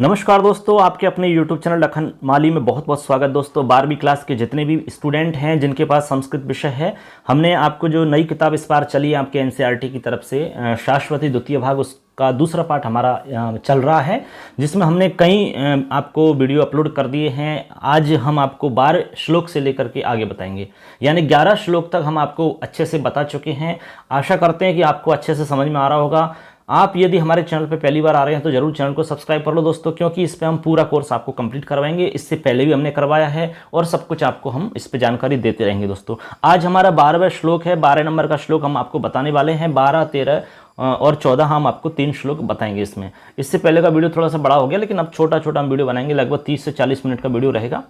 नमस्कार दोस्तों, आपके अपने YouTube चैनल लखन माली में बहुत बहुत स्वागत। दोस्तों 12वीं क्लास के जितने भी स्टूडेंट हैं जिनके पास संस्कृत विषय है, हमने आपको जो नई किताब इस बार चली है आपके एनसीईआरटी की तरफ से शाश्वती द्वितीय भाग, उसका दूसरा पार्ट हमारा चल रहा है, जिसमें हमने कई आपको वीडियो अपलोड कर दिए हैं। आज हम आपको 12 श्लोक से लेकर के आगे बताएंगे, यानी 11 श्लोक तक हम आपको अच्छे से बता चुके हैं। आशा करते हैं कि आपको अच्छे से समझ में आ रहा होगा। आप यदि हमारे चैनल पर पहली बार आ रहे हैं तो जरूर चैनल को सब्सक्राइब कर लो दोस्तों, क्योंकि इस पे हम पूरा कोर्स आपको कंप्लीट करवाएंगे। इससे पहले भी हमने करवाया है और सब कुछ आपको हम इस पे जानकारी देते रहेंगे दोस्तों। आज हमारा 12वां श्लोक है, 12 नंबर का श्लोक हम आपको बताने वाले हैं। 12, 13 और 14 हम आपको 3 श्लोक बताएंगे इसमें। इससे पहले का वीडियो थोड़ा सा बड़ा हो गया, लेकिन अब छोटा छोटा हम वीडियो बनाएंगे, लगभग 30 से 40 मिनट का वीडियो रहेगा,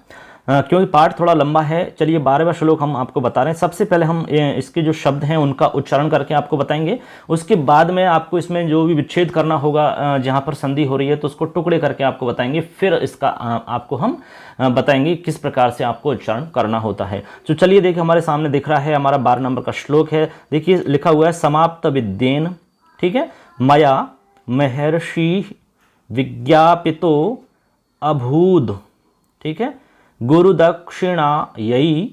क्योंकि पार्ट थोड़ा लंबा है। चलिए 12वां श्लोक हम आपको बता रहे हैं। सबसे पहले हम इसके जो शब्द हैं उनका उच्चारण करके आपको बताएंगे। उसके बाद में आपको इसमें जो भी विच्छेद करना होगा, जहाँ पर संधि हो रही है तो उसको टुकड़े करके आपको बताएंगे। फिर इसका आपको हम बताएंगे किस प्रकार से आपको उच्चारण करना होता है। तो चलिए देखिए, हमारे सामने दिख रहा है हमारा 12 नंबर का श्लोक है। देखिए लिखा हुआ है समाप्त विद्येन, ठीक है, मया महर्षि विज्ञापितो अभूद, ठीक है, गुरुदक्षिणायै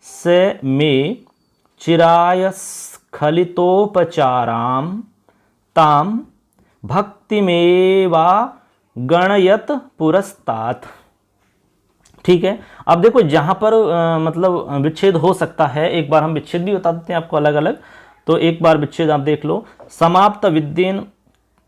स मे चिराय स्खलितोपचारां तां भक्तिमेवा गणयत पुरस्तात्। ठीक है, अब देखो जहां पर मतलब विच्छेद हो सकता है, एक बार हम विच्छेद भी बता देते हैं आपको अलग अलग। तो एक बार विच्छेद आप देख लो। समाप्त विद्येन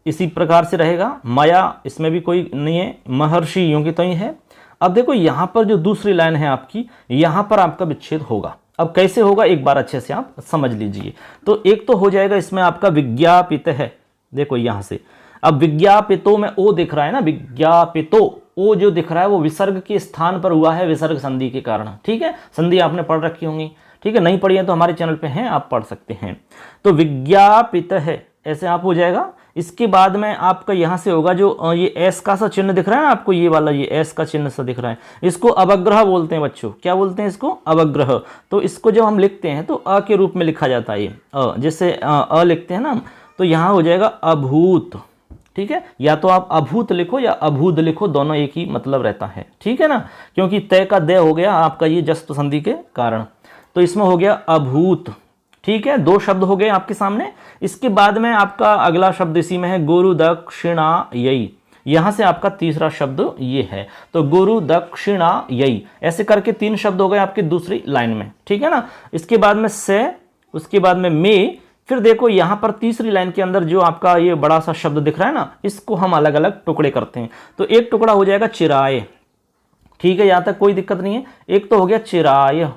इसी प्रकार से रहेगा, मया इसमें भी कोई नहीं है, महर्षि यूं की तो ही है। अब देखो यहां पर जो दूसरी लाइन है आपकी, यहां पर आपका विच्छेद होगा। अब कैसे होगा एक बार अच्छे से आप समझ लीजिए। तो एक तो हो जाएगा इसमें आपका विज्ञापित है, देखो यहां से। अब विज्ञापितो में ओ दिख रहा है ना, विज्ञापितो ओ जो दिख रहा है वो विसर्ग के स्थान पर हुआ है, विसर्ग संधि के कारण। ठीक है, संधि आपने पढ़ रखी होंगी, ठीक है, नहीं पढ़ी है तो हमारे चैनल पे हैं, आप पढ़ सकते हैं। तो विज्ञापित है ऐसे आप हो जाएगा। इसके बाद में आपका यहां से होगा जो ये एस का सा चिन्ह दिख रहा है ना आपको, ये वाला ये एस का चिन्ह सा दिख रहा है, इसको अवग्रह बोलते हैं बच्चों। क्या बोलते हैं इसको? अवग्रह। तो इसको जब हम लिखते हैं तो अ के रूप में लिखा जाता है, ये जैसे अ लिखते हैं ना, तो यहां हो जाएगा अभूत। ठीक है, या तो आप अभूत लिखो या अभूद लिखो, दोनों एक ही मतलब रहता है। ठीक है ना, क्योंकि तय का दय हो गया आपका ये जस्त संधि के कारण, तो इसमें हो गया अभूत। ठीक है, 2 शब्द हो गए आपके सामने। इसके बाद में आपका अगला शब्द इसी में है, गुरु दक्षिणायै। यहां से आपका तीसरा शब्द ये है, तो गुरु दक्षिणायै ऐसे करके 3 शब्द हो गए आपकी दूसरी लाइन में। ठीक है ना, इसके बाद में से, उसके बाद में मे। फिर देखो यहां पर तीसरी लाइन के अंदर जो आपका ये बड़ा सा शब्द दिख रहा है ना, इसको हम अलग अलग टुकड़े करते हैं। तो एक टुकड़ा हो जाएगा चिराय। ठीक है, यहां तक कोई दिक्कत नहीं है। एक तो हो गया चिराय।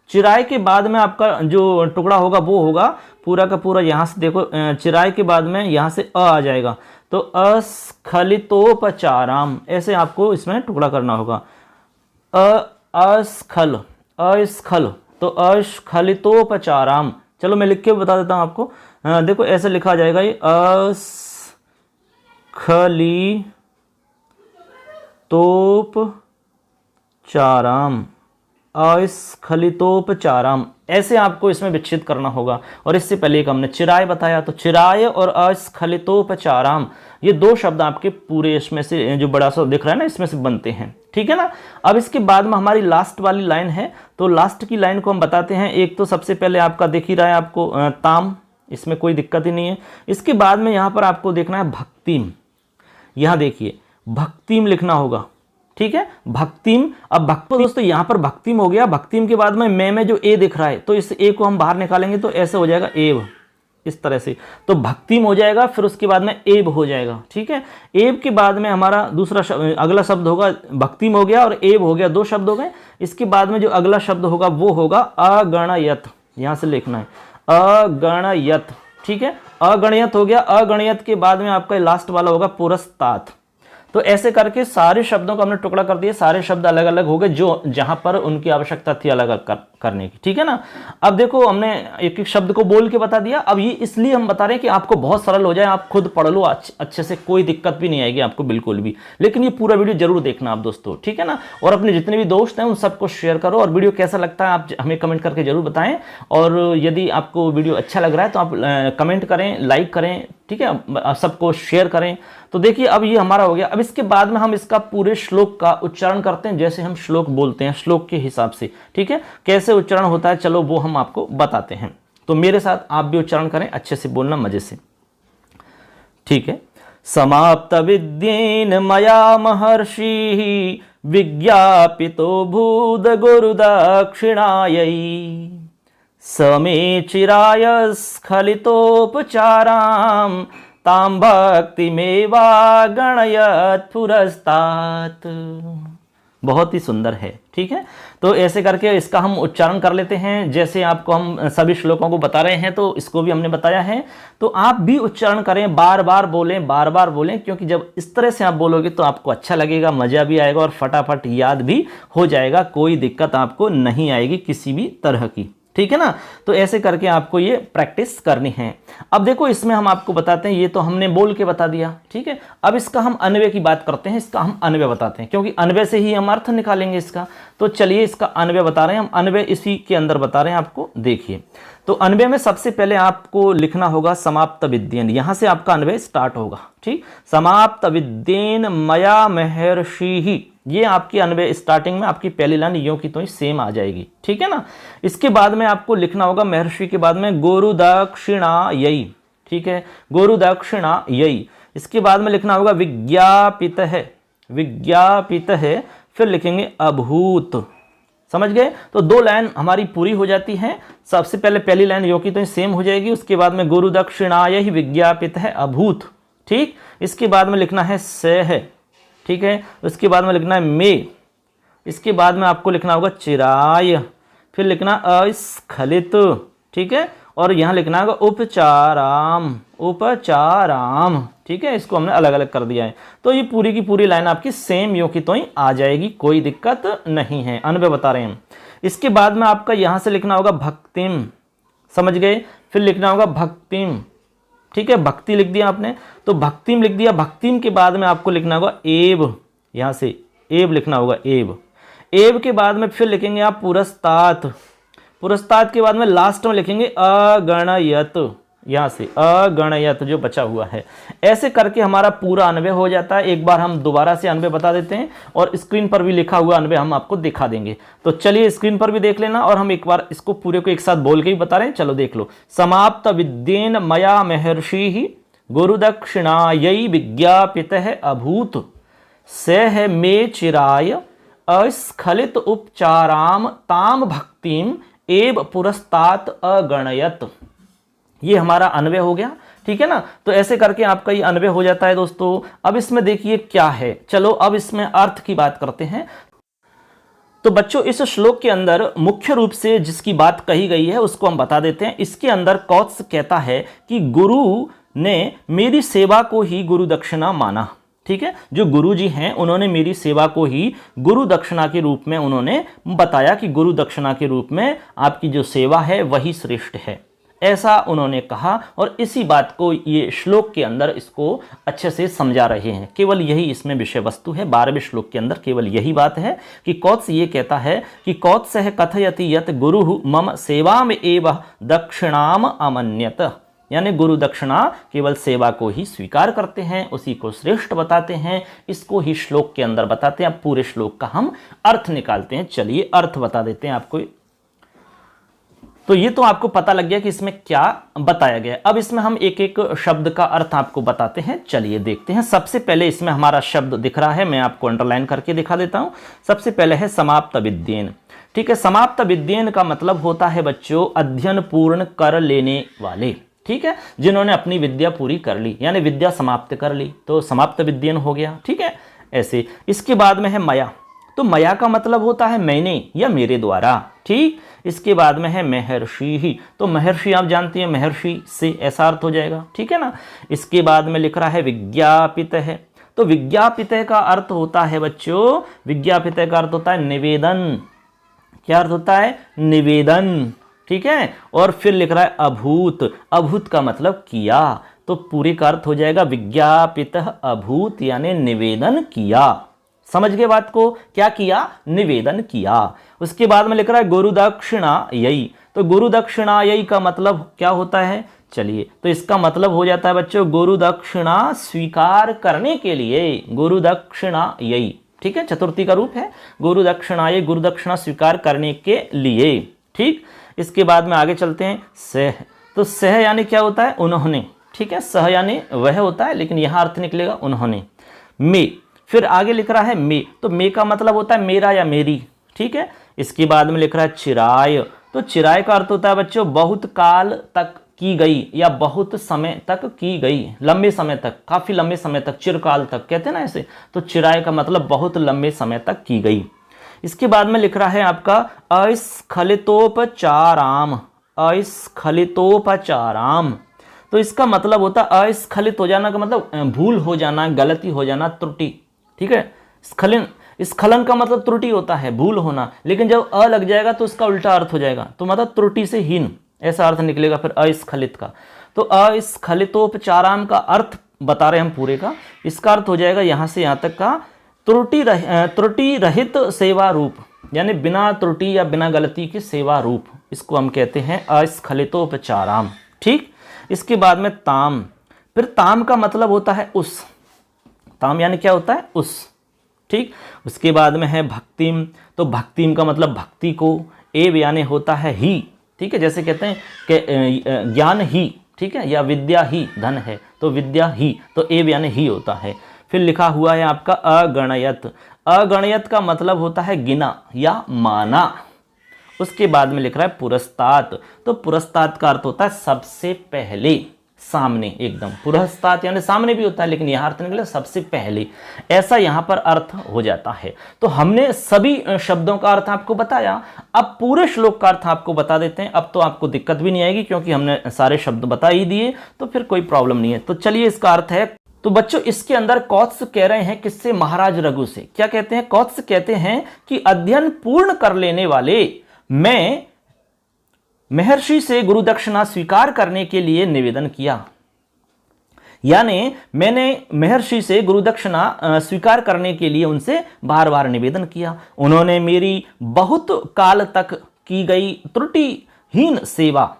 चिराय के बाद में आपका जो टुकड़ा होगा वो होगा पूरा का पूरा, यहां से देखो चिराय के बाद में यहां से आ जाएगा, तो अस्खलितोपचाराम ऐसे आपको इसमें टुकड़ा करना होगा। अस्खल, अस्खल, तो अस्खलितोपचाराम। चलो मैं लिख के बता देता हूं आपको। देखो ऐसे लिखा जाएगा, ये अस्खलितोपचाराम, अस्खलितोपचाराम ऐसे आपको इसमें विच्छेद करना होगा। और इससे पहले एक हमने चिराय बताया, तो चिराय और अस्खलितोपचाराम ये 2 शब्द आपके पूरे इसमें से जो बड़ा सा दिख रहा है ना, इसमें से बनते हैं। ठीक है ना, अब इसके बाद में हमारी लास्ट वाली लाइन है, तो लास्ट की लाइन को हम बताते हैं। एक तो सबसे पहले आपका दिख ही रहा है आपको ताम, इसमें कोई दिक्कत ही नहीं है। इसके बाद में यहां पर आपको देखना है भक्तिम। यहां देखिए भक्तिम लिखना होगा। ठीक है, भक्तिम। अब भक्ति दोस्तों यहां पर भक्तिम हो गया। भक्तिम के बाद में जो ए दिख रहा है, तो इस ए को हम बाहर निकालेंगे तो ऐसे हो जाएगा एव, इस तरह से। तो भक्तिम हो जाएगा, फिर उसके बाद में एव हो जाएगा। ठीक है, एव के बाद में हमारा दूसरा अगला शब्द होगा, भक्तिम हो गया और एव हो गया, 2 शब्द हो गए। इसके बाद में जो अगला शब्द होगा वो होगा अगणयत। यहां से लिखना है अगणयत। ठीक है, अगणयत हो गया। अगणयत के बाद में आपका लास्ट वाला होगा पुरस्तात्। तो ऐसे करके सारे शब्दों को हमने टुकड़ा कर दिया, सारे शब्द अलग अलग हो गए, जो जहां पर उनकी आवश्यकता थी अलग अलग करने की, ठीक है ना। अब देखो हमने एक एक शब्द को बोल के बता दिया। अब ये इसलिए हम बता रहे हैं कि आपको बहुत सरल हो जाए, आप खुद पढ़ लो अच्छे से, कोई दिक्कत भी नहीं आएगी आपको बिल्कुल भी। लेकिन ये पूरा वीडियो जरूर देखना आप दोस्तों, ठीक है ना। और अपने जितने भी दोस्त हैं उन सबको शेयर करो, और वीडियो कैसा लगता है आप हमें कमेंट करके जरूर बताएं। और यदि आपको वीडियो अच्छा लग रहा है तो आप कमेंट करें, लाइक करें, ठीक है, सबको शेयर करें। तो देखिए अब ये हमारा हो गया। अब इसके बाद में हम इसका पूरे श्लोक का उच्चारण करते हैं, जैसे हम श्लोक बोलते हैं श्लोक के हिसाब से, ठीक है। कैसे उच्चारण होता है चलो वो हम आपको बताते हैं। तो मेरे साथ आप भी उच्चारण करें, अच्छे से बोलना मजे से, ठीक है। समाप्त विद्येन मया महर्षि विज्ञापितो भूद गुरु दक्षिणायै समे चिराय स्खलितोपचारां तां भक्तिमेवा गणयत् पुरस्तात्। बहुत ही सुंदर है, ठीक है। तो ऐसे करके इसका हम उच्चारण कर लेते हैं, जैसे आपको हम सभी श्लोकों को बता रहे हैं तो इसको भी हमने बताया है। तो आप भी उच्चारण करें, बार बार बोलें, बार बार बोलें, क्योंकि जब इस तरह से आप बोलोगे तो आपको अच्छा लगेगा, मज़ा भी आएगा और फटाफट याद भी हो जाएगा, कोई दिक्कत आपको नहीं आएगी किसी भी तरह की, ठीक है ना। तो ऐसे करके आपको ये प्रैक्टिस करनी है। अब देखो इसमें हम आपको बताते हैं, ये तो हमने बोल के बता दिया, ठीक है। अब इसका हम अन्वय की बात करते हैं, इसका हम अन्वय बताते हैं, क्योंकि अन्वय से ही हम अर्थ निकालेंगे इसका। तो चलिए इसका अन्वय बता रहे हैं हम, अन्वय इसी के अंदर बता रहे हैं आपको। देखिए तो अन्वय में सबसे पहले आपको लिखना होगा समाप्त विद्येन, यहां से आपका अन्वय स्टार्ट होगा, ठीक। समाप्त विद्येन मया महर्षि, ये आपकी अन्वय स्टार्टिंग में आपकी पहली लाइन यों की तो ही सेम आ जाएगी, ठीक है ना। इसके बाद में आपको लिखना होगा महर्षि के बाद में गुरु दक्षिणायै, ठीक है, गुरु दक्षिणायै। इसके बाद में लिखना होगा विज्ञापित है, विज्ञापित है, फिर लिखेंगे अभूत। समझ गए। तो दो लाइन हमारी पूरी हो जाती है। सबसे पहले पहली लाइन यो की तो सेम हो जाएगी, उसके बाद में गुरु दक्षिणायै विज्ञापित है अभूत, ठीक। इसके बाद में लिखना है से है, ठीक है। उसके बाद में लिखना है मे, इसके बाद में आपको लिखना होगा चिराय, फिर लिखना अस्खलित, ठीक है। और यहाँ लिखना होगा उपचाराम, उपचाराम, ठीक है। इसको हमने अलग अलग कर दिया है। तो ये पूरी की पूरी लाइन आपकी सेम यो की तो ही आ जाएगी, कोई दिक्कत नहीं है, अन्वय बता रहे हैं। इसके बाद में आपका यहाँ से लिखना होगा भक्तिम, समझ गए। फिर लिखना होगा भक्तिम, ठीक है, भक्ति लिख दिया आपने, तो भक्तिम लिख दिया। भक्तिम के बाद में आपको लिखना होगा एव, यहाँ से एव लिखना होगा, एव। एव के बाद में फिर लिखेंगे आप पुरस्तात, पुरस्तात के बाद में लास्ट में लिखेंगे अगणयत, यहाँ से अगणयत जो बचा हुआ है। ऐसे करके हमारा पूरा अन्वय हो जाता है। एक बार हम दोबारा से अन्वय बता देते हैं और स्क्रीन पर भी लिखा हुआ अन्वय हम आपको दिखा देंगे। तो चलिए स्क्रीन पर भी देख लेना, और हम एक बार इसको पूरे को एक साथ बोल के ही बता रहे हैं, चलो देख लो। समाप्त विद्येन मया महर्षि गुरु दक्षिणायै विज्ञापित है अभूत से है मे चिराय अस्खलित उपचाराम ताम भक्तिम एव पुरस्तात अगणयत। ये हमारा अन्वय हो गया, ठीक है ना। तो ऐसे करके आपका ये अन्वय हो जाता है दोस्तों। अब इसमें देखिए क्या है, चलो अब इसमें अर्थ की बात करते हैं। तो बच्चों इस श्लोक के अंदर मुख्य रूप से जिसकी बात कही गई है उसको हम बता देते हैं। इसके अंदर कौत्स कहता है कि गुरु ने मेरी सेवा को ही गुरु दक्षिणा माना, ठीक है। जो गुरु जी हैं उन्होंने मेरी सेवा को ही गुरु दक्षिणा के रूप में उन्होंने बताया कि गुरु दक्षिणा के रूप में आपकी जो सेवा है वही श्रेष्ठ है, ऐसा उन्होंने कहा। और इसी बात को ये श्लोक के अंदर इसको अच्छे से समझा रहे हैं। केवल यही इसमें विषय वस्तु है। 12वें श्लोक के अंदर केवल यही बात है कि कौत्स ये कहता है कि कौत्सः कथयति यत् गुरुः मम सेवाम एव दक्षिणाम अमन्यत, यानी गुरु दक्षिणा केवल सेवा को ही स्वीकार करते हैं, उसी को श्रेष्ठ बताते हैं। इसको ही श्लोक के अंदर बताते हैं। अब पूरे श्लोक का हम अर्थ निकालते हैं। चलिए अर्थ बता देते हैं आपको। तो ये तो आपको पता लग गया कि इसमें क्या बताया गया। अब इसमें हम एक एक शब्द का अर्थ आपको बताते हैं। चलिए देखते हैं। सबसे पहले इसमें हमारा शब्द दिख रहा है, मैं आपको अंडरलाइन करके दिखा देता हूं। सबसे पहले है समाप्त विद्येन, ठीक है। समाप्त विद्येन का मतलब होता है बच्चों अध्ययन पूर्ण कर लेने वाले, ठीक है, जिन्होंने अपनी विद्या पूरी कर ली, यानी विद्या समाप्त कर ली, तो समाप्त विद्येन हो गया, ठीक है। ऐसे इसके बाद में है मया, तो मया का मतलब होता है मैंने या मेरे द्वारा, ठीक। इसके बाद में है महर्षि ही, तो महर्षि आप जानते हैं महर्षि से ऐसा अर्थ हो जाएगा, ठीक है ना। इसके बाद में लिख रहा है विज्ञापित है, तो विज्ञापित का अर्थ होता है बच्चों, विज्ञापित का अर्थ होता है निवेदन क्या अर्थ होता है? निवेदन। ठीक है, और फिर लिख रहा है अभूत। अभूत का मतलब किया, तो पूरे का अर्थ हो जाएगा विज्ञापित अभूत, यानी निवेदन किया। समझ गए बात को? क्या किया? निवेदन किया। उसके बाद में लिख रहा है गुरु दक्षिणा यही। तो गुरु दक्षिणा यही का मतलब क्या होता है? चलिए, तो इसका मतलब हो जाता है बच्चों गुरु दक्षिणा स्वीकार करने के लिए, गुरु दक्षिणा यही। ठीक है, चतुर्थी का रूप है गुरु दक्षिणा ये, गुरु दक्षिणा स्वीकार करने के लिए। ठीक, इसके बाद में आगे चलते हैं। सह, तो सह यानी क्या होता है? उन्होंने। ठीक है, सह यानी वह होता है, लेकिन यहां अर्थ निकलेगा उन्होंने। मे, फिर आगे लिख रहा है मे, तो मे का मतलब होता है मेरा या मेरी। ठीक है, इसके बाद में लिख रहा है चिराय। तो चिराय का अर्थ होता है बच्चों बहुत काल तक की गई, या बहुत समय तक की गई, लंबे समय तक, काफी लंबे समय तक, चिरकाल तक कहते हैं ना ऐसे। तो चिराय का मतलब बहुत लंबे समय तक की गई। इसके बाद में लिख रहा है आपका अस्खलितोपचाराम। अस्खलितोपचाराम, तो इसका मतलब होता है अस्खलित हो जाना का मतलब भूल हो जाना, गलती हो जाना, त्रुटि। ठीक है, स्खलन, स्खलन का मतलब त्रुटि होता है, भूल होना, लेकिन जब अ लग जाएगा तो उसका उल्टा अर्थ हो जाएगा, तो मतलब त्रुटि से हीन ऐसा अर्थ निकलेगा फिर अस्खलित का। तो अस्खलितोपचाराम का अर्थ बता रहे हम पूरे का। इसका अर्थ हो जाएगा यहां से यहां तक का त्रुटि रहित सेवा रूप, यानी बिना त्रुटि या बिना गलती की सेवा रूप, इसको हम कहते हैं अस्खलितोपचाराम। ठीक, इसके बाद में ताम। फिर ताम का मतलब होता है उस। ताम यानी क्या होता है? उस। ठीक, उसके बाद में है भक्तिम। तो भक्तिम का मतलब भक्ति को। एव यानी होता है ही। ठीक है, जैसे कहते हैं कि ज्ञान ही, ठीक है, या विद्या ही धन है, तो विद्या ही, तो एव यानी ही होता है। फिर लिखा हुआ है आपका अगणयत। अगणयत का मतलब होता है गिना या माना। उसके बाद में लिख रहा है पुरस्तात। तो पुरस्तात का अर्थ होता है सबसे पहले, सामने एकदम। पुरस्तात यानी सामने भी होता है, लेकिन यहां अर्थ निकले सबसे पहले, ऐसा यहां पर अर्थ हो जाता है। तो हमने सभी शब्दों का अर्थ आपको बताया। अब पूरे श्लोक का अर्थ आपको बता देते हैं। अब तो आपको दिक्कत भी नहीं आएगी, क्योंकि हमने सारे शब्द बता ही दिए, तो फिर कोई प्रॉब्लम नहीं है। तो चलिए, इसका अर्थ है, तो बच्चों इसके अंदर कौत्स कह रहे हैं किससे? महाराज रघु से। क्या कहते हैं? कौत्स कहते हैं कि अध्ययन पूर्ण कर लेने वाले मैं महर्षि से गुरु दक्षिणा स्वीकार करने के लिए निवेदन किया, यानी मैंने महर्षि से गुरु दक्षिणा स्वीकार करने के लिए उनसे बार बार निवेदन किया। उन्होंने मेरी बहुत काल तक की गई त्रुटिहीन सेवा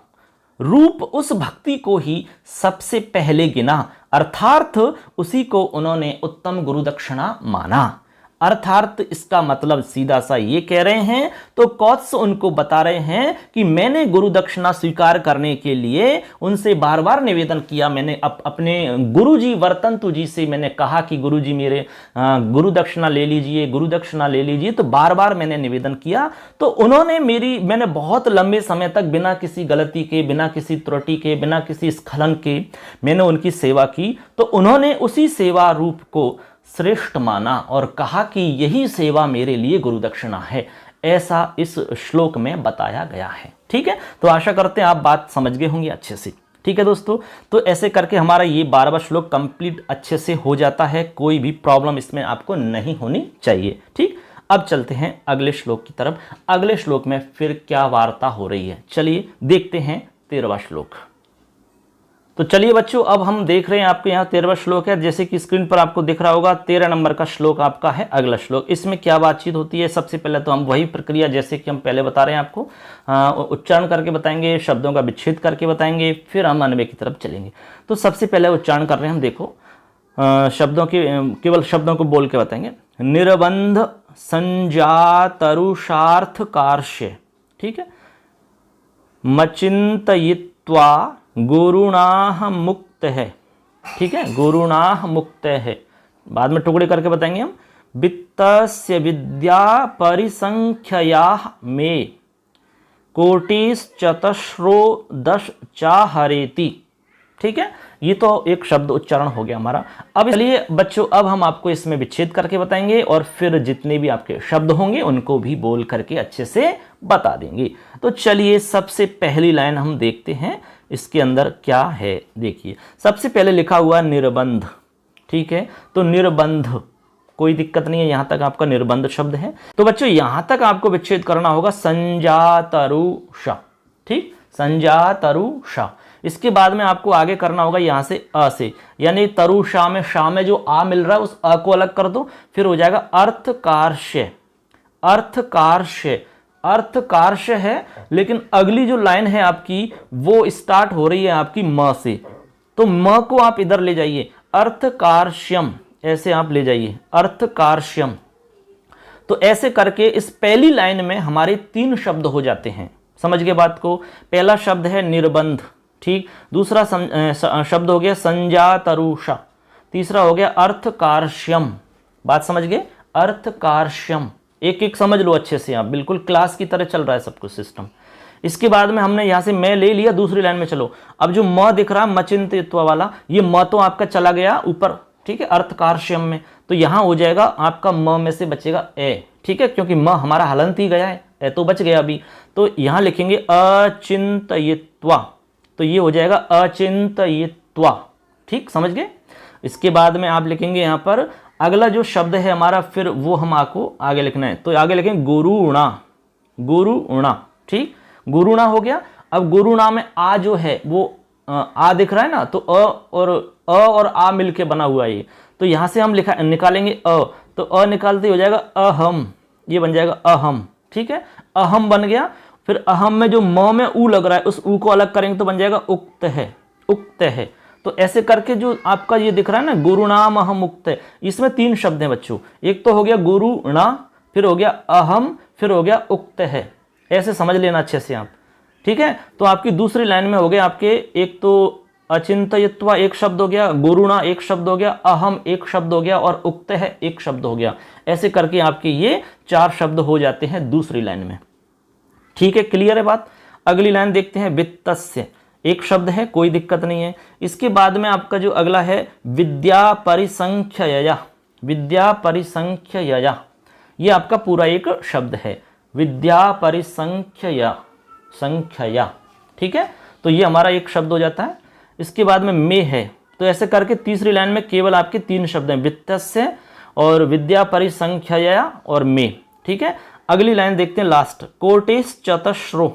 रूप उस भक्ति को ही सबसे पहले गिना, अर्थात उसी को उन्होंने उत्तम गुरु दक्षिणा माना। अर्थात इसका मतलब सीधा सा ये कह रहे हैं, तो कौत्स उनको बता रहे हैं कि मैंने गुरु दक्षिणा स्वीकार करने के लिए उनसे बार बार निवेदन किया। मैंने अपने गुरुजी वर्तंतु जी से मैंने कहा कि गुरुजी मेरे गुरु दक्षिणा ले लीजिए, गुरु दक्षिणा ले लीजिए। तो बार बार मैंने निवेदन किया, तो उन्होंने मैंने बहुत लंबे समय तक बिना किसी गलती के, बिना किसी त्रुटि के, बिना किसी स्खलन के मैंने उनकी सेवा की। तो उन्होंने उसी सेवा रूप को श्रेष्ठ माना और कहा कि यही सेवा मेरे लिए गुरु दक्षिणा है। ऐसा इस श्लोक में बताया गया है। ठीक है, तो आशा करते हैं आप बात समझ गए होंगे अच्छे से। ठीक है दोस्तों, तो ऐसे करके हमारा ये 12वां श्लोक कंप्लीट अच्छे से हो जाता है। कोई भी प्रॉब्लम इसमें आपको नहीं होनी चाहिए। ठीक, अब चलते हैं अगले श्लोक की तरफ। अगले श्लोक में फिर क्या वार्ता हो रही है, चलिए देखते हैं 13वां श्लोक। तो चलिए बच्चों, अब हम देख रहे हैं आपके यहाँ 13वां श्लोक है। जैसे कि स्क्रीन पर आपको दिख रहा होगा 13 नंबर का श्लोक आपका है अगला श्लोक। इसमें क्या बातचीत होती है? सबसे पहले तो हम वही प्रक्रिया जैसे कि हम पहले बता रहे हैं आपको, उच्चारण करके बताएंगे, शब्दों का विच्छेद करके बताएंगे, फिर हम अन्वय की तरफ चलेंगे। तो सबसे पहले उच्चारण कर रहे हैं हम, देखो शब्दों के, केवल शब्दों को बोल के बताएंगे। निर्बंध संजातरुषार्थ कार्ष्य, ठीक है, मचिंतयित्वा गुरुणाह मुक्त है, ठीक है, गुरुणाह मुक्त है। बाद में टुकड़े करके बताएंगे हम। वित्तस्य विद्या परिसंख्यया में कोटिश्चतस्रो दश चाहरेति। ठीक है, ये तो एक शब्द उच्चारण हो गया हमारा। अब चलिए बच्चों, अब हम आपको इसमें विच्छेद करके बताएंगे और फिर जितने भी आपके शब्द होंगे उनको भी बोल करके अच्छे से बता देंगे। तो चलिए सबसे पहली लाइन हम देखते हैं इसके अंदर क्या है। देखिए सबसे पहले लिखा हुआ निर्बंध, ठीक है, तो निर्बंध कोई दिक्कत नहीं है, यहाँ तक आपका निर्बंध शब्द है। तो बच्चों यहाँ तक आपको विच्छेद करना होगा संजातरुषा, ठीक, संजातरुषा। इसके बाद में आपको आगे करना होगा यहाँ से अ से, यानी तरुषा में शा में जो आ मिल रहा है उस अ को अलग कर दो, फिर हो जाएगा अर्थकार्ष्य। अर्थकार्ष्य, अर्थकार्ष्य है, लेकिन अगली जो लाइन है आपकी वो स्टार्ट हो रही है आपकी म से, तो म को आप इधर ले जाइए, अर्थकार्ष्यम, ऐसे आप ले जाइए अर्थकार्ष्यम। तो ऐसे करके इस पहली लाइन में हमारे 3 शब्द हो जाते हैं। समझ गए बात को? पहला शब्द है निर्बंध, ठीक, दूसरा शब्द हो गया संजातरुषा, तीसरा हो गया अर्थकार्ष्यम। बात समझ गए? अर्थकार्ष्यम, एक एक समझ लो अच्छे से, आप बिल्कुल क्लास की तरह चल रहा है सब कुछ सिस्टम। इसके बाद में हमने यहाँ से मैं ले लिया, दूसरी लाइन में चलो। अब जो म दिख रहा है मचिंतित्व वाला, ये म तो आपका चला गया ऊपर, ठीक है, अर्थकार्ष्यम में, तो यहाँ हो जाएगा आपका म में से बचेगा ए, ठीक है, क्योंकि म हमारा हलंत ही गया है, ए तो बच गया अभी। तो यहाँ लिखेंगे अचिंतयित्वा, तो ये हो जाएगा अचिंतयित्वा, ठीक, समझ गए? इसके बाद में आप लिखेंगे यहाँ पर अगला जो शब्द है हमारा, फिर वो हम आपको आगे लिखना है, तो आगे लिखेंगे गुरुणा, गुरुणा, ठीक, गुरुणा हो गया। अब गुरुणा में आ जो है वो आ दिख रहा है ना, तो अ और आ मिलके बना हुआ है ये, तो यहाँ से हम निकालेंगे अ, तो अ निकालते हो जाएगा अहम, ये बन जाएगा अहम, ठीक है, अहम बन गया। फिर अहम में जो म में ऊ लग रहा है उस ऊ को अलग करेंगे तो बन जाएगा उक्त है, उक्त है। तो ऐसे करके जो आपका ये दिख रहा है ना गुरुणाम अहम उक्त है, इसमें 3 शब्द हैं बच्चों, एक तो हो गया गुरुणा, फिर हो गया अहम, फिर हो गया उक्त है। ऐसे समझ लेना अच्छे से आप, ठीक है। तो आपकी दूसरी लाइन में हो गया आपके, एक तो अचिंतयित्वा एक शब्द हो गया, गुरुणा एक शब्द हो गया, अहम एक शब्द हो गया और उक्त है एक शब्द हो गया। ऐसे करके आपके ये 4 शब्द हो जाते हैं दूसरी लाइन में, ठीक है, क्लियर है बात? अगली लाइन देखते हैं, वित्तस्य एक शब्द है, कोई दिक्कत नहीं है। इसके बाद में आपका जो अगला है विद्या परिसंख्यया, विद्या परिसंख्यया, ये आपका पूरा एक शब्द है, विद्या परिसंख्यया, संख्यया, ठीक है। तो ये हमारा एक शब्द हो जाता है। इसके बाद में मे है, तो ऐसे करके तीसरी लाइन में केवल आपके 3 शब्द हैं, वित्तस्य और विद्या परिसंख्यया और मे, ठीक है। अगली लाइन देखते हैं लास्ट, कोटिस चतश्रो,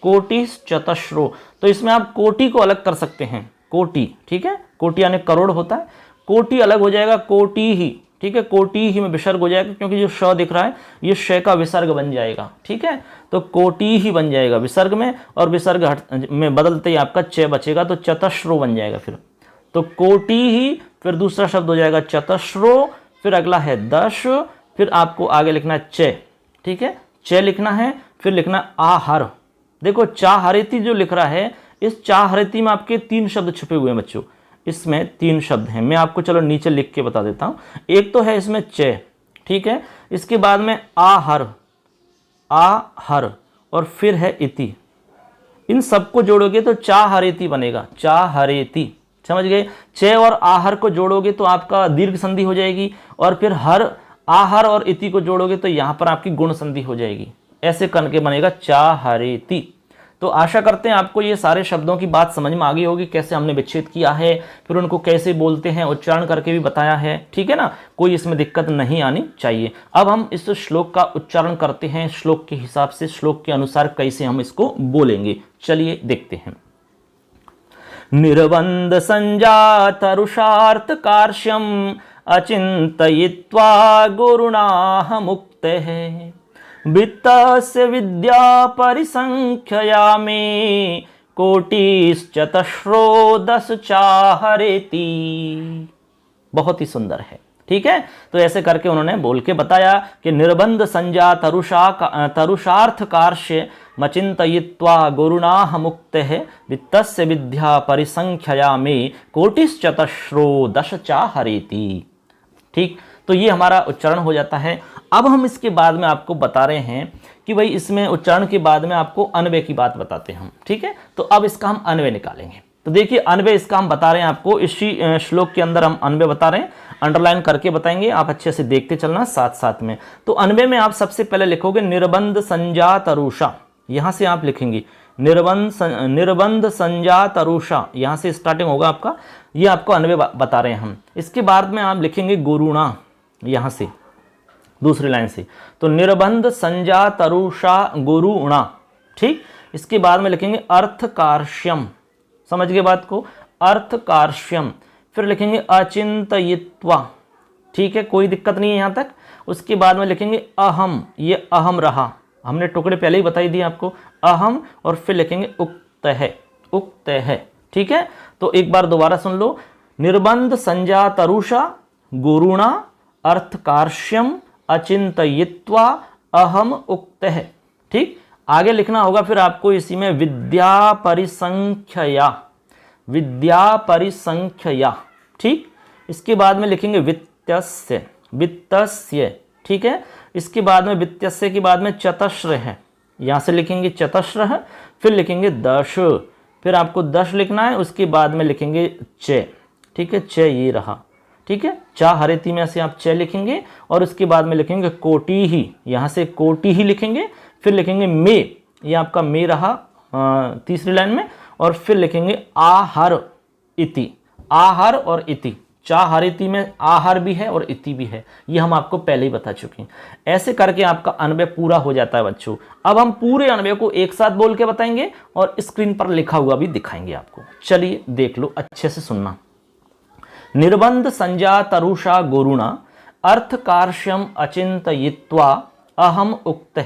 कोटिस चतश्रो, तो इसमें आप कोटि को अलग कर सकते हैं, कोटि, ठीक है, कोटि यानी करोड़ होता है, कोटि अलग हो जाएगा कोटि ही, ठीक है, कोटि ही में विसर्ग हो जाएगा, क्योंकि जो श दिख रहा है ये श का विसर्ग बन जाएगा, ठीक है, तो कोटि ही बन जाएगा विसर्ग में, और विसर्ग में बदलते ही आपका च बचेगा, तो चतश्रो बन जाएगा फिर, तो कोटि ही, फिर दूसरा शब्द हो जाएगा चतश्रो, फिर अगला है 10, फिर आपको आगे लिखना है च, ठीक है, च लिखना है, फिर लिखना आहर। देखो चाहरेती जो लिख रहा है, इस चाहरेती में आपके 3 शब्द छुपे हुए हैं बच्चों, इसमें 3 शब्द हैं, मैं आपको चलो नीचे लिख के बता देता हूं। एक तो है इसमें च, ठीक है, इसके बाद में आहर, आहर, और फिर है इति, इन सबको जोड़ोगे तो चाहरेती बनेगा, चाहरेती, समझ गए? च और आहर को जोड़ोगे तो आपका दीर्घ संधि हो जाएगी, और फिर हर, आहर और इति को जोड़ोगे तो यहां पर आपकी गुण संधि हो जाएगी, ऐसे करके बनेगा चाहरेती। तो आशा करते हैं आपको ये सारे शब्दों की बात समझ में आ गई होगी, कैसे हमने विच्छेद किया है, फिर उनको कैसे बोलते हैं, उच्चारण करके भी बताया है, ठीक है ना, कोई इसमें दिक्कत नहीं आनी चाहिए। अब हम इस श्लोक का उच्चारण करते हैं, श्लोक के हिसाब से, श्लोक के अनुसार कैसे हम इसको बोलेंगे, चलिए देखते हैं। निर्बंध संजात रुषार्थ कार्श्यम अचिंतयित्वा गुरुणाह मुक्त है, वित्तस्य विद्या परिसंख्यया में कोटिश्चतश्रो 10 चाहरेति। बहुत ही सुंदर है, ठीक है। तो ऐसे करके उन्होंने बोल के बताया कि निर्बंध संज्ञा तरुषार्थ कार्ष्य मचिंतयित्वा गुरुणाह मुक्त है, वित्तस्य विद्या परिसंख्यया में कोटिश्चतश्रो 10 चाहरेति। ठीक, तो ये हमारा उच्चारण हो जाता है। अब हम इसके बाद में आपको बता रहे हैं कि भाई इसमें उच्चारण के बाद में आपको अन्वय की बात बताते हैं हम, ठीक है। तो अब इसका हम अन्वय निकालेंगे। तो देखिए अन्वय इसका हम बता रहे हैं आपको, इसी श्लोक के अंदर हम अन्वय बता रहे हैं, अंडरलाइन करके बताएंगे, आप अच्छे से देखते चलना साथ साथ में। तो अन्वय में आप सबसे पहले लिखोगे निर्बंध संजात अरुषा, यहां से आप लिखेंगे निर्बंध संजात अरुषा, यहां से स्टार्टिंग होगा आपका, ये आपको अन्वय बता रहे हैं हम। इसके बाद में आप लिखेंगे गुरुणा, यहाँ से दूसरी लाइन से, तो निर्बंध संज्ञा तरुषा गुरुणा, ठीक। इसके बाद में लिखेंगे अर्थकार्ष्यम, समझ गए बात को, अर्थकार्ष्यम। फिर लिखेंगे अचिंतयित्वा, ठीक है, कोई दिक्कत नहीं है यहाँ तक। उसके बाद में लिखेंगे अहम, ये अहम रहा, हमने टुकड़े पहले ही बताई दिए आपको, अहम। और फिर लिखेंगे उक्त है, उक्त है, ठीक है। तो एक बार दोबारा सुन लो, निर्बंध संज्ञा तरुषा गुरुणा अर्थकार्ष्यम अचिंतयित्वा अहम उक्त है, ठीक। आगे लिखना होगा फिर आपको इसी में विद्या परिसंख्यया, विद्या परिसंख्यया, ठीक। इसके बाद में लिखेंगे वित्तस्य, वित्तस्य, ठीक है। इसके बाद में वित्तस्य के बाद में चतस्र है, यहाँ से लिखेंगे चतस्र है। फिर लिखेंगे दश, फिर आपको दश लिखना है। उसके बाद में लिखेंगे च, ठीक है, च ये रहा, ठीक है। चा हरेती में से आप च लिखेंगे। और उसके बाद में लिखेंगे कोटि ही, यहाँ से कोटि ही लिखेंगे। फिर लिखेंगे मे, ये आपका मे रहा तीसरी लाइन में। और फिर लिखेंगे आहर इति, आहर और इति, चा हरेती में आहर भी है और इति भी है, ये हम आपको पहले ही बता चुके हैं। ऐसे करके आपका अन्वय पूरा हो जाता है बच्चों। अब हम पूरे अन्वय को एक साथ बोल के बताएंगे और स्क्रीन पर लिखा हुआ भी दिखाएंगे आपको। चलिए देख लो, अच्छे से सुनना। निर्बंध संज्ञा तरुषा गुरुणा अर्थकार्ष्यम अचिंतयित्वा अहम उक्त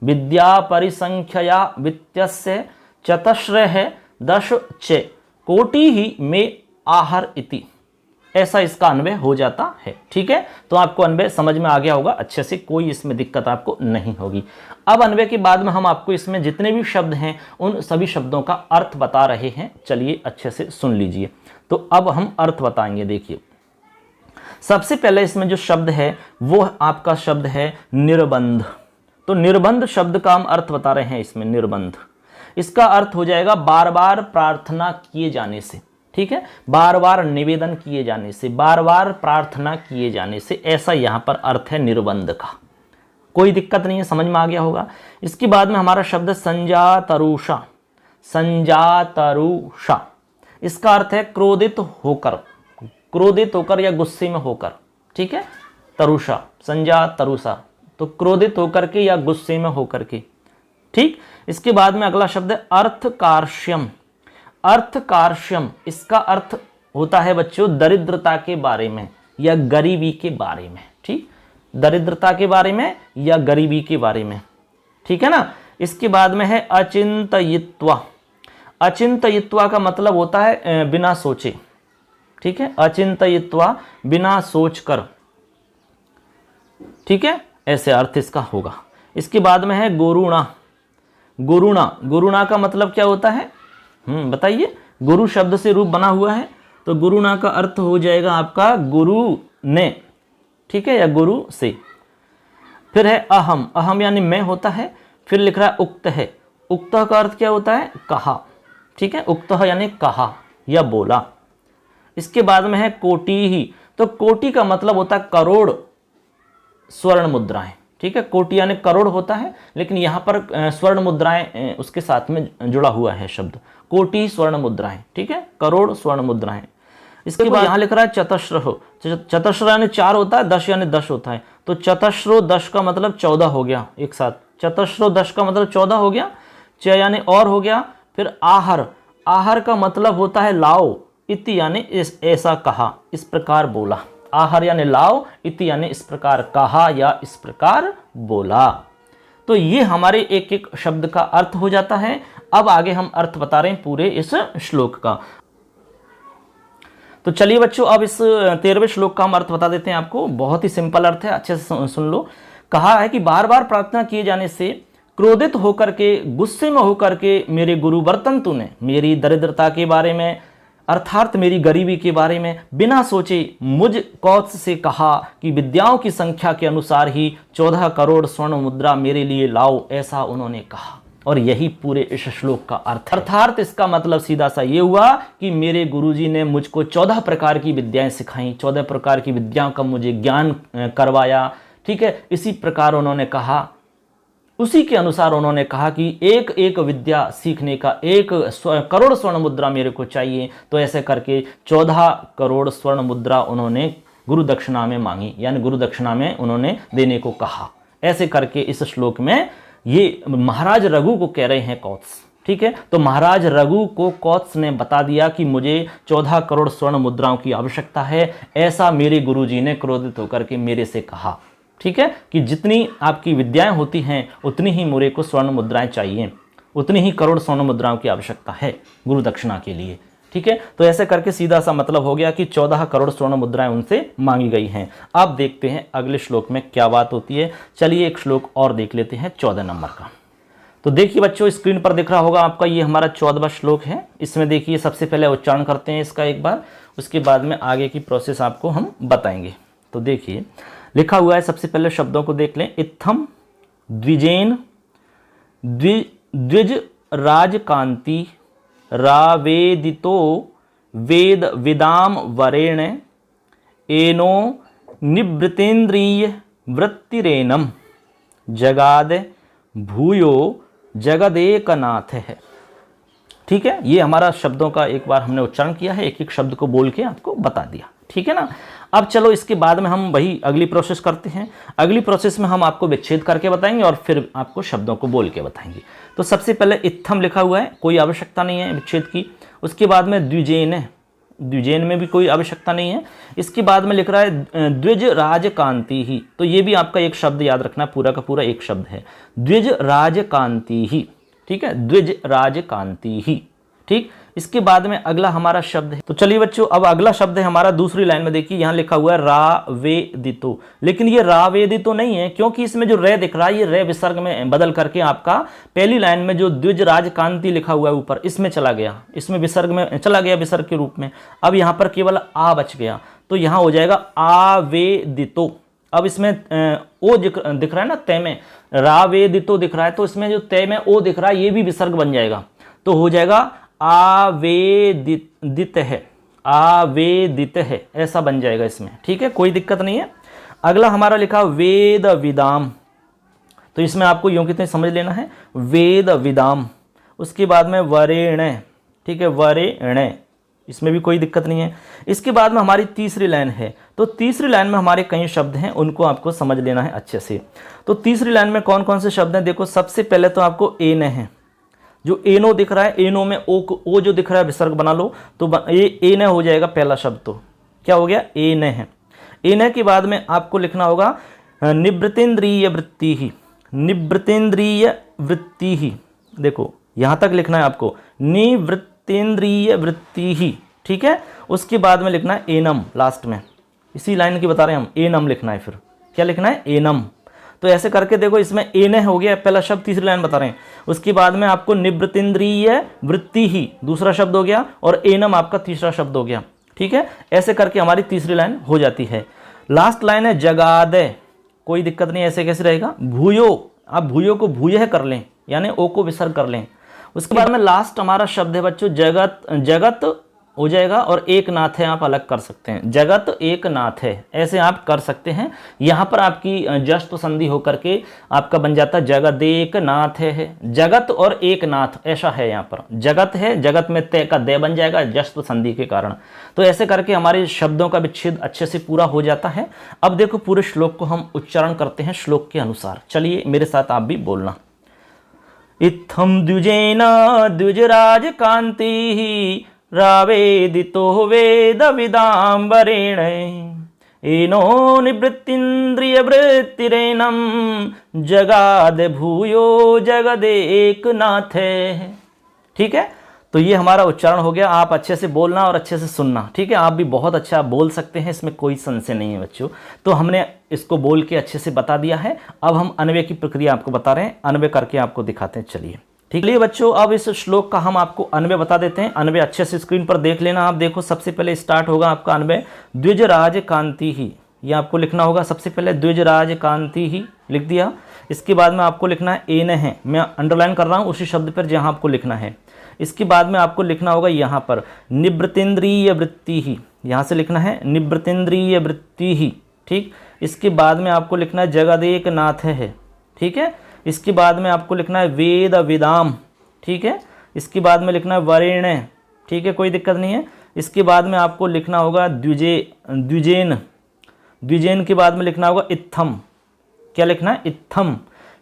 विद्या परिसंख्यया वित्तस्य चतस्र है दश च कोटि ही में आहर इति, ऐसा इसका अन्वय हो जाता है, ठीक है। तो आपको अन्वय समझ में आ गया होगा अच्छे से, कोई इसमें दिक्कत आपको नहीं होगी। अब अन्वय के बाद में हम आपको इसमें जितने भी शब्द हैं उन सभी शब्दों का अर्थ बता रहे हैं। चलिए अच्छे से सुन लीजिए। तो अब हम अर्थ बताएंगे। देखिए, सबसे पहले इसमें जो शब्द है वो आपका शब्द है निर्बंध। तो निर्बंध शब्द का हम अर्थ बता रहे हैं इसमें। निर्बंध, इसका अर्थ हो जाएगा बार बार प्रार्थना किए जाने से, ठीक है, बार बार निवेदन किए जाने से, बार बार प्रार्थना किए जाने से, ऐसा यहाँ पर अर्थ है निर्बंध का। कोई दिक्कत नहीं है, समझ में आ गया होगा। इसके बाद में हमारा शब्द संजातरुषा, संजातरुषा, इसका अर्थ है क्रोधित होकर, क्रोधित होकर या गुस्से में होकर, ठीक है। तरुषा, संजातरुषा, तो क्रोधित होकर के या गुस्से में होकर के, ठीक। इसके बाद में अगला शब्द है अर्थकार्ष्यम। अर्थकार्ष्यम, इसका अर्थ होता है बच्चों दरिद्रता के बारे में या गरीबी के बारे में, ठीक, दरिद्रता के बारे में या गरीबी के बारे में, ठीक है ना। इसके बाद में है अचिंतयित्वा। अचिंतयित्वा का मतलब होता है बिना सोचे, ठीक है, अचिंतयित्वा बिना सोच कर, ठीक है, ऐसे अर्थ इसका होगा। इसके बाद में है गुरुणा। गुरुणा, गुरुणा का मतलब क्या होता है बताइए। गुरु शब्द से रूप बना हुआ है, तो गुरुणा का अर्थ हो जाएगा आपका गुरु ने, ठीक है, या गुरु से। फिर है अहम, अहम यानी मैं होता है। फिर लिख रहा है उक्त है। उक्त का अर्थ क्या होता है, कहा, ठीक है, उक्त यानी कहा या बोला। इसके बाद में है कोटि ही। तो कोटि का मतलब होता है करोड़ स्वर्ण मुद्राएं, ठीक है, कोटि यानी करोड़ होता है, लेकिन यहाँ पर स्वर्ण मुद्राएं उसके साथ में जुड़ा हुआ है शब्द, कोटि स्वर्ण मुद्राएं, ठीक है, करोड़ स्वर्ण मुद्राएं। इसके बाद यहाँ लिख रहा है चतस्र हो। चतस्र यानी 4 होता है, 10 यानी 10 होता है, तो चतस्रो 10 का मतलब 14 हो गया एक साथ। चतस्रो 10 का मतलब 14 हो गया। च यानी और हो गया। फिर आहर, आहर का मतलब होता है लाओ। इति यानी इस ऐसा कहा, इस प्रकार बोला। आहर यानी लाओ, इति यानी इस प्रकार कहा या इस प्रकार बोला। तो ये हमारे एक एक शब्द का अर्थ हो जाता है। अब आगे हम अर्थ बता रहे हैं पूरे इस श्लोक का। तो चलिए बच्चों, अब इस 13वें श्लोक का हम अर्थ बता देते हैं आपको। बहुत ही सिंपल अर्थ है, अच्छे से सुन लो। कहा है कि बार बार प्रार्थना किए जाने से, क्रोधित होकर के, गुस्से में होकर के मेरे गुरु वर्तन तूने, मेरी दरिद्रता के बारे में अर्थात मेरी गरीबी के बारे में बिना सोचे मुझ कौत्स से कहा कि विद्याओं की संख्या के अनुसार ही 14 करोड़ स्वर्ण मुद्रा मेरे लिए लाओ, ऐसा उन्होंने कहा। और यही पूरे इस श्लोक का अर्थ है। अर्थात इसका मतलब सीधा सा ये हुआ कि मेरे गुरुजी ने मुझको 14 प्रकार की विद्याएं सिखाई, 14 प्रकार की विद्याओं का मुझे ज्ञान करवाया, ठीक है। इसी प्रकार उन्होंने कहा, उसी के अनुसार उन्होंने कहा कि एक एक विद्या सीखने का 1 करोड़ स्वर्ण मुद्रा मेरे को चाहिए। तो ऐसे करके 14 करोड़ स्वर्ण मुद्रा उन्होंने गुरु दक्षिणा में मांगी, यानी गुरु दक्षिणा में उन्होंने देने को कहा। ऐसे करके इस श्लोक में ये महाराज रघु को कह रहे हैं कौत्स। ठीक है, तो महाराज रघु को कौत्स ने बता दिया कि मुझे 14 करोड़ स्वर्ण मुद्राओं की आवश्यकता है, ऐसा मेरे गुरुजी ने क्रोधित होकर के मेरे से कहा। ठीक है, कि जितनी आपकी विद्याएं होती हैं उतनी ही मुझे को स्वर्ण मुद्राएं चाहिए, उतनी ही करोड़ स्वर्ण मुद्राओं की आवश्यकता है गुरु दक्षिणा के लिए। ठीक है, तो ऐसे करके सीधा सा मतलब हो गया कि 14 करोड़ स्वर्ण मुद्राएं उनसे मांगी गई हैं। अब देखते हैं अगले श्लोक में क्या बात होती है। चलिए एक श्लोक और देख लेते हैं 14 नंबर का। तो देखिए बच्चों, स्क्रीन पर दिख रहा होगा आपका, ये हमारा 14वां श्लोक है। इसमें देखिए सबसे पहले उच्चारण करते हैं इसका एक बार, उसके बाद में आगे की प्रोसेस आपको हम बताएंगे। तो देखिए लिखा हुआ है, सबसे पहले शब्दों को देख लें। इत्थम द्विजेन द्विज राजकांति रावेदितो वेद विदाम वरेण एनो निवृतेन्द्रिय वृत्तिरेनम जगाद भूयो जगदेकनाथ है। ठीक है, ये हमारा शब्दों का एक बार हमने उच्चारण किया है, एक एक शब्द को बोल के आपको बता दिया। ठीक है ना। अब चलो इसके बाद में हम वही अगली प्रोसेस करते हैं। अगली प्रोसेस में हम आपको विच्छेद करके बताएंगे और फिर आपको शब्दों को बोल के बताएंगे। तो सबसे पहले इत्थम लिखा हुआ है, कोई आवश्यकता नहीं है विच्छेद की। उसके बाद में द्विजेन है, द्विजेन में भी कोई आवश्यकता नहीं है। इसके बाद में लिख रहा है द्विज राजकांति ही, तो ये भी आपका एक शब्द याद रखना, पूरा का पूरा एक शब्द है, द्विज राजकांति ही। ठीक है, द्विज राजकांति ही। ठीक, इसके बाद में अगला हमारा शब्द है। तो चलिए बच्चों, अब अगला शब्द है हमारा दूसरी लाइन में। देखिए यहाँ लिखा हुआ है रावेदितो, लेकिन ये रावेदितो नहीं है, क्योंकि इसमें जो रे दिख रहा है ये रे विसर्ग में बदल करके आपका पहली लाइन में जो द्विज राजकांति लिखा हुआ है ऊपर, इसमें चला गया, इसमें विसर्ग में चला गया, विसर्ग के रूप में। अब यहाँ पर केवल आ बच गया, तो यहाँ हो जाएगा आवेदितो। अब इसमें ओ दिख रहा है ना, तय में रावेदितो दिख रहा है, तो इसमें जो तय में ओ दिख रहा है ये भी विसर्ग बन जाएगा, तो हो जाएगा आवेदित है, आवेदित है, ऐसा बन जाएगा इसमें। ठीक है, कोई दिक्कत नहीं है। अगला हमारा लिखा वेद विदाम, तो इसमें आपको यूं कितने समझ लेना है, वेद विदाम। उसके बाद में वरेण, ठीक है, वरेण, इसमें भी कोई दिक्कत नहीं है। इसके बाद में हमारी तीसरी लाइन है, तो तीसरी लाइन में हमारे कई शब्द हैं, उनको आपको समझ लेना है अच्छे से। तो तीसरी लाइन में कौन कौन से शब्द हैं, देखो सबसे पहले तो आपको एन है, जो एनो दिख रहा है, एनो में ओ जो दिख रहा है विसर्ग बना लो, तो ये एन हो जाएगा पहला शब्द। तो क्या हो गया, एन है। एन के बाद में आपको लिखना होगा निवृतेन्द्रिय वृत्ति ही, निवृतेन्द्रिय वृत्ति ही। देखो यहाँ तक लिखना है आपको, निवृत्तेन्द्रिय वृत्ति ही। ठीक है, उसके बाद में लिखना है एनम, लास्ट में इसी लाइन की बता रहे हैं हम, एनम लिखना है। फिर क्या लिखना है, एनम। तो ऐसे करके देखो, इसमें एन हो गया पहला शब्द, तीसरी लाइन बता रहे हैं। उसके बाद में आपको निवृतेन्द्रिय वृत्ति ही दूसरा शब्द हो गया, और एनम आपका तीसरा शब्द हो गया। ठीक है, ऐसे करके हमारी तीसरी लाइन हो जाती है। लास्ट लाइन है जगादय, कोई दिक्कत नहीं, ऐसे कैसे रहेगा, भूयो, आप भूयो को भूयः कर लें, यानी ओ को विसर्ग कर लें। उसके बाद में लास्ट हमारा शब्द है बच्चों जगत, जगत हो जाएगा, और एक नाथ है, आप अलग कर सकते हैं, जगत एक नाथ है, ऐसे आप कर सकते हैं। यहाँ पर आपकी जस्त संधि होकर के आपका बन जाता है जगदेक नाथ है, जगत और एक नाथ, ऐसा है। यहाँ पर जगत है, जगत में तय का दे बन जाएगा जस्त संधि के कारण। तो ऐसे करके हमारे शब्दों का विच्छेद अच्छे से पूरा हो जाता है। अब देखो पूरे श्लोक को हम उच्चारण करते हैं श्लोक के अनुसार। चलिए मेरे साथ आप भी बोलना। इत्थम द्विजेन द्विजराज कांति रावेदितो वेद विदाम्बरेण एनो निवृत्तीन्द्रिय वृत्तिरेनम जगाद भूयो जगदेक नाथ। ठीक है, तो ये हमारा उच्चारण हो गया। आप अच्छे से बोलना और अच्छे से सुनना। ठीक है, आप भी बहुत अच्छा बोल सकते हैं, इसमें कोई संशय नहीं है बच्चों। तो हमने इसको बोल के अच्छे से बता दिया है। अब हम अन्वय की प्रक्रिया आपको बता रहे हैं, अन्वय करके आपको दिखाते हैं। चलिए ठीक है बच्चों, अब इस श्लोक का हम आपको अन्वय बता देते हैं। अन्वय अच्छे से स्क्रीन पर देख लेना। आप देखो सबसे पहले स्टार्ट होगा आपका अन्वय द्विजराज कांति ही, ये आपको लिखना होगा। सबसे पहले द्विजराज कांति ही लिख दिया। इसके बाद में आपको लिखना है एन है, मैं अंडरलाइन कर रहा हूँ उसी शब्द पर जहाँ आपको लिखना है। इसके बाद में आपको लिखना होगा यहाँ पर निवृतेन्द्रिय वृत्ति ही, यहाँ से लिखना है निवृतेन्द्रिय वृत्ति ही। ठीक, इसके बाद में आपको लिखना है जगदेक नाथ है। ठीक है, इसके बाद में आपको लिखना है वेद विदाम। ठीक है, इसके बाद में लिखना है वरेण। ठीक है, कोई दिक्कत नहीं है। इसके बाद में आपको लिखना होगा द्विजेन। द्विजेन के बाद में लिखना होगा इत्थम। क्या लिखना है? इत्थम।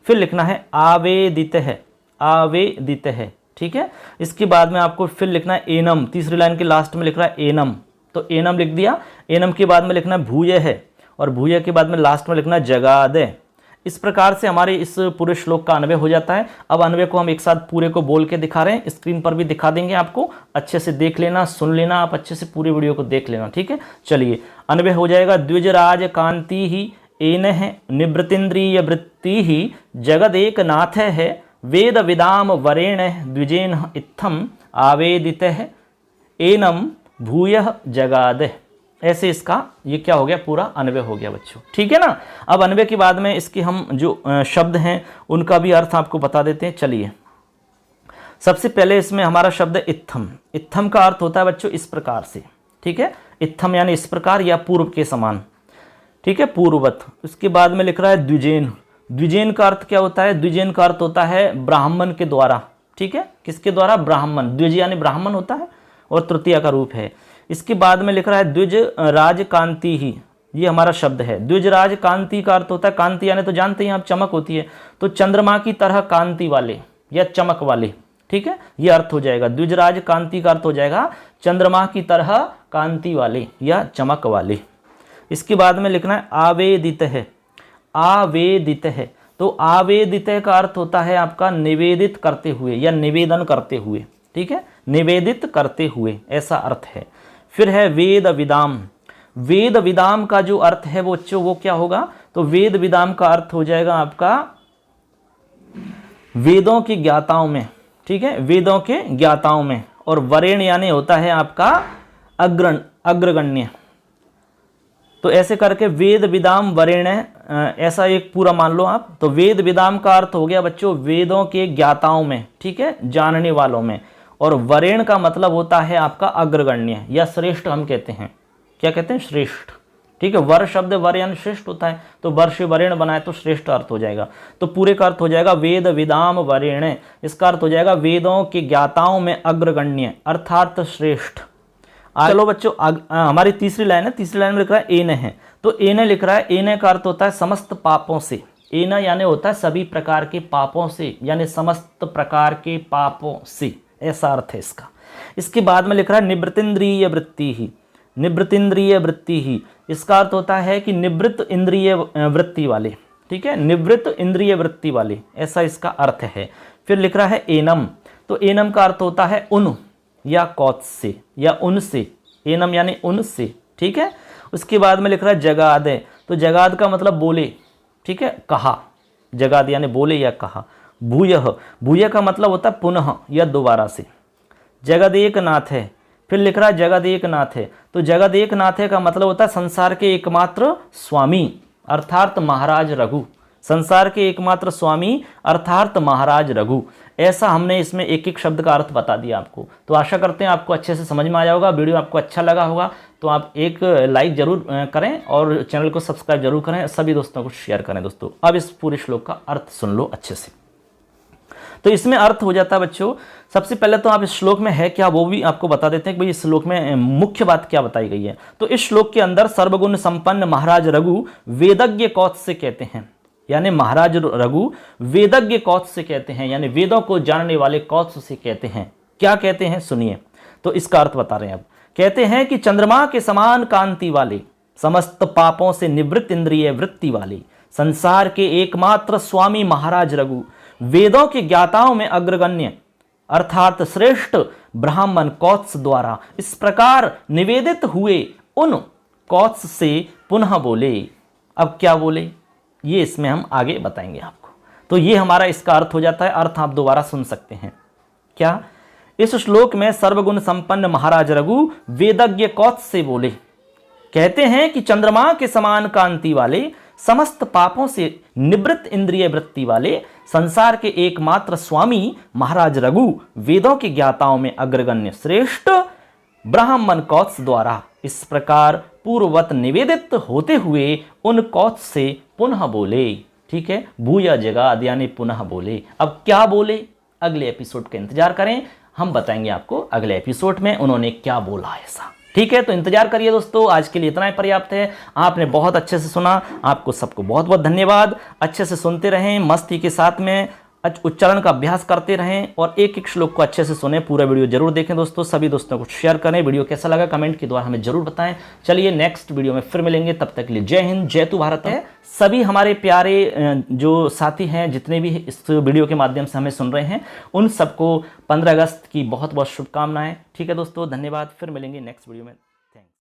फिर लिखना है आवेदित है, आवेदित है, ठीक है। इसके बाद में आपको फिर लिखना है एनम, तीसरी लाइन के लास्ट में लिख रहा है एनम, तो एनम लिख दिया। एनम के बाद में लिखना है भूय है, और भूय के बाद में लास्ट में लिखना है जगादे। इस प्रकार से हमारे इस पूरे श्लोक का अन्वय हो जाता है। अब अन्वय को हम एक साथ पूरे को बोल के दिखा रहे हैं, स्क्रीन पर भी दिखा देंगे आपको, अच्छे से देख लेना, सुन लेना, आप अच्छे से पूरे वीडियो को देख लेना, ठीक है। चलिए अन्वय हो जाएगा। द्विजराज कांति ही एन है निवृत्तिंद्रिय वृत्ति ही जगदेक नाथ है वेद विदाम वरेण द्विजेन इत्थम आवेदित है एनम भूयः जगाद। ऐसे इसका ये क्या हो गया? पूरा अन्वय हो गया बच्चों, ठीक है ना। अब अन्वय के बाद में इसके हम जो शब्द हैं उनका भी अर्थ आपको बता देते हैं। चलिए सबसे पहले इसमें हमारा शब्द है इत्थम। इत्थम का अर्थ होता है बच्चों इस प्रकार से, ठीक है। इत्थम यानी इस प्रकार या पूर्व के समान, ठीक है, पूर्ववत। उसके बाद में लिख रहा है द्विजेन। द्विजेन का अर्थ क्या होता है? द्विजेन का अर्थ होता है ब्राह्मण के द्वारा, ठीक है। किसके द्वारा? ब्राह्मण। द्विज यानी ब्राह्मण होता है और तृतीया का रूप है। इसके बाद में लिख रहा है द्विज राज कांति ही, ये हमारा शब्द है। द्विज राज कांति का अर्थ होता है, कांति यानी तो जानते हैं आप चमक होती है, तो चंद्रमा की तरह कांति वाले या चमक वाले, ठीक है, ये अर्थ हो जाएगा। द्विजराज कांति का अर्थ हो जाएगा चंद्रमा की तरह कांति वाले या चमक वाले। इसके बाद में लिखना है आवेदित है। आवेदित है, तो आवेदित का अर्थ होता है आपका निवेदित करते हुए या निवेदन करते हुए, ठीक है, निवेदित करते हुए, ऐसा अर्थ है। फिर है वेद विदाम। वेद विदाम का जो अर्थ है वो बच्चों वो क्या होगा? तो वेद विदाम का अर्थ हो जाएगा आपका वेदों के ज्ञाताओं में, ठीक है, वेदों के ज्ञाताओं में। और वरेण यानी होता है आपका अग्रगण्य। तो ऐसे करके वेद विदाम वरेण, ऐसा एक पूरा मान लो आप। तो वेद विदाम का अर्थ हो गया बच्चों वेदों के ज्ञाताओं में, ठीक है, जानने वालों में। और वरेण का मतलब होता है आपका अग्रगण्य या श्रेष्ठ, हम कहते हैं, क्या कहते हैं? श्रेष्ठ, ठीक है। वर शब्द वर यानी श्रेष्ठ होता है, तो वर से वरेण बनाए तो श्रेष्ठ अर्थ हो जाएगा। तो पूरे का अर्थ हो जाएगा वेद विदाम वरेण। इसका अर्थ हो जाएगा वेदों के ज्ञाताओं में अग्रगण्य अर्थात श्रेष्ठ। चलो बच्चों हमारी तीसरी लाइन है। तीसरी लाइन में लिख रहा है एन है, तो एन लिख रहा है। एन का अर्थ होता है समस्त पापों से। एन यानी होता है सभी प्रकार के पापों से, यानी समस्त प्रकार के पापों से, ऐसा अर्थ है इसका। इसके बाद में लिख रहा है निवृत्तिंद्रिय वृत्ति ही। निवृत्तिंद्रिय वृत्ति ही, इसका अर्थ होता है कि निवृत्त इंद्रिय वृत्ति वाले, ठीक है, निवृत्त इंद्रिय वृत्ति वाले, ऐसा इसका अर्थ है। फिर लिख रहा है एनम, तो एनम का अर्थ होता है उन या कौत्स से या उनसे। एनम यानी उनसे, ठीक है। उसके बाद में लिख रहा है जगाद, तो जगाद का मतलब बोले, ठीक है, कहा। जगाद यानी बोले या कहा। भूयः, भूय का मतलब होता है पुनः या दोबारा से। जगदेक नाथ है, फिर लिख रहा है जगदेक नाथ है, तो जगदेक नाथ है का मतलब होता है संसार के एकमात्र स्वामी अर्थात महाराज रघु। संसार के एकमात्र स्वामी अर्थात महाराज रघु। ऐसा हमने इसमें एक एक शब्द का अर्थ बता दिया आपको। तो आशा करते हैं आपको अच्छे से समझ में आया होगा। वीडियो आपको अच्छा लगा होगा तो आप एक लाइक जरूर करें और चैनल को सब्सक्राइब जरूर करें, सभी दोस्तों को शेयर करें। दोस्तों अब इस पूरे श्लोक का अर्थ सुन लो अच्छे से। तो इसमें अर्थ हो जाता है बच्चों, सबसे पहले तो आप इस श्लोक में है क्या वो भी आपको बता देते हैं कि भाई इस श्लोक में मुख्य बात क्या बताई गई है। तो इस श्लोक के अंदर सर्वगुण संपन्न महाराज रघु वेदज्ञ कौत्स से कहते हैं, यानी महाराज रघु वेदज्ञ कौत्स से कहते हैं, यानी वेदों को जानने वाले कौत्स से कहते हैं। क्या कहते हैं सुनिए, तो इसका अर्थ बता रहे हैं। अब कहते हैं कि चंद्रमा के समान कांति वाले, समस्त पापों से निवृत्त इंद्रिय वृत्ति वाले, संसार के एकमात्र स्वामी महाराज रघु वेदों के ज्ञाताओं में अग्रगण्य अर्थात श्रेष्ठ ब्राह्मण कौत्स द्वारा इस प्रकार निवेदित हुए उन कौत्स से पुनः बोले। अब क्या बोले ये इसमें हम आगे बताएंगे आपको। तो ये हमारा इसका अर्थ हो जाता है। अर्थ आप दोबारा सुन सकते हैं। क्या? इस श्लोक में सर्वगुण संपन्न महाराज रघु वेदज्ञ कौत्स से बोले, कहते हैं कि चंद्रमा के समान कांति वाले, समस्त पापों से निवृत्त इंद्रिय वृत्ति वाले, संसार के एकमात्र स्वामी महाराज रघु वेदों के ज्ञाताओं में अग्रगण्य श्रेष्ठ ब्राह्मण कौत्स द्वारा इस प्रकार पूर्ववत निवेदित होते हुए उन कौत्स से पुनः बोले। ठीक है, भूया जगाद यानी पुनः बोले। अब क्या बोले अगले एपिसोड का इंतजार करें, हम बताएंगे आपको अगले एपिसोड में उन्होंने क्या बोला ऐसा। ठीक है, तो इंतजार करिए दोस्तों, आज के लिए इतना ही पर्याप्त है। आपने बहुत अच्छे से सुना, आपको सबको बहुत बहुत धन्यवाद। अच्छे से सुनते रहें, मस्ती के साथ में उच्चारण का अभ्यास करते रहें और एक एक श्लोक को अच्छे से सुने। पूरा वीडियो जरूर देखें दोस्तों, सभी दोस्तों को शेयर करें। वीडियो कैसा लगा कमेंट के द्वारा हमें जरूर बताएं। चलिए नेक्स्ट वीडियो में फिर मिलेंगे, तब तक के लिए जय हिंद, जय तू भारत है। सभी हमारे प्यारे जो साथी हैं, जितने भी इस वीडियो के माध्यम से हमें सुन रहे हैं, उन सबको 15 अगस्त की बहुत बहुत शुभकामनाएं। ठीक है दोस्तों, धन्यवाद, फिर मिलेंगे नेक्स्ट वीडियो में।